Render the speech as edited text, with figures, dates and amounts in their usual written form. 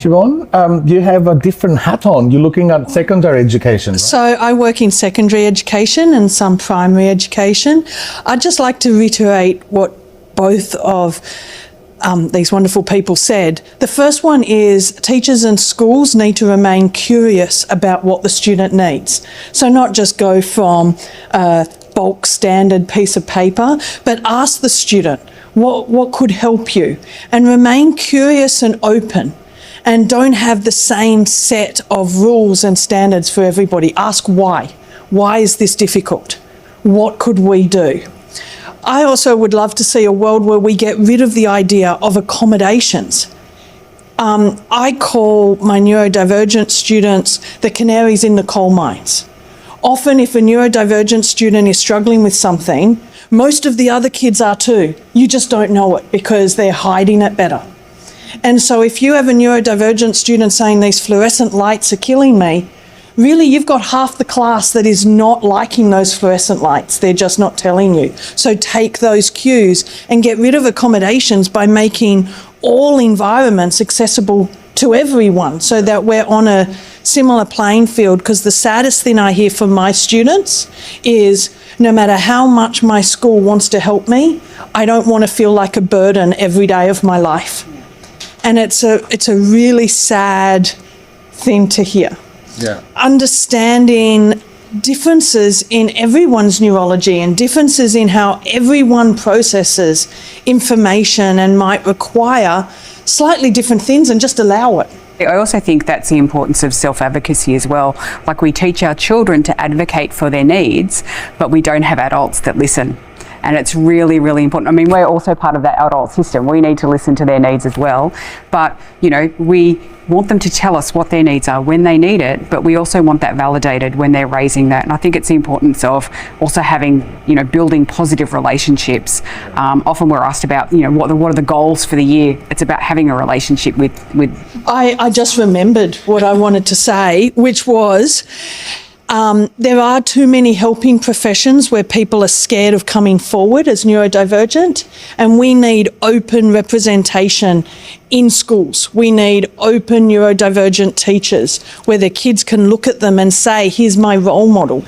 Siobhan, you have a different hat on. You're looking at secondary education, right? So I work in secondary education and some primary education. I'd just like to reiterate what both of these wonderful people said. The first one is teachers and schools need to remain curious about what the student needs. So not just go from a bulk standard piece of paper, but ask the student what could help you, and remain curious and open. And don't have the same set of rules and standards for everybody. Ask why. Why is this difficult? What could we do? I also would love to see a world where we get rid of the idea of accommodations. I call my neurodivergent students the canaries in the coal mines. Often if a neurodivergent student is struggling with something, most of the other kids are too. You just don't know it because they're hiding it better. And so if you have a neurodivergent student saying these fluorescent lights are killing me, really you've got half the class that is not liking those fluorescent lights. They're just not telling you. So take those cues and get rid of accommodations by making all environments accessible to everyone so that we're on a similar playing field. Because the saddest thing I hear from my students is no matter how much my school wants to help me, I don't want to feel like a burden every day of my life. And it's a really sad thing to hear. Yeah. Understanding differences in everyone's neurology and differences in how everyone processes information and might require slightly different things, and just allow it. I also think that's the importance of self-advocacy as well. Like, we teach our children to advocate for their needs, but we don't have adults that listen. And it's really, really important. I mean, we're also part of that adult system. We need to listen to their needs as well. But, you know, we want them to tell us what their needs are when they need it, but we also want that validated when they're raising that. And I think it's the importance of also having, you know, building positive relationships. Often we're asked about, you know, what are the goals for the year? It's about having a relationship with... I just remembered what I wanted to say, which was... there are too many helping professions where people are scared of coming forward as neurodivergent, and we need open representation in schools. We need open neurodivergent teachers where the kids can look at them and say, here's my role model.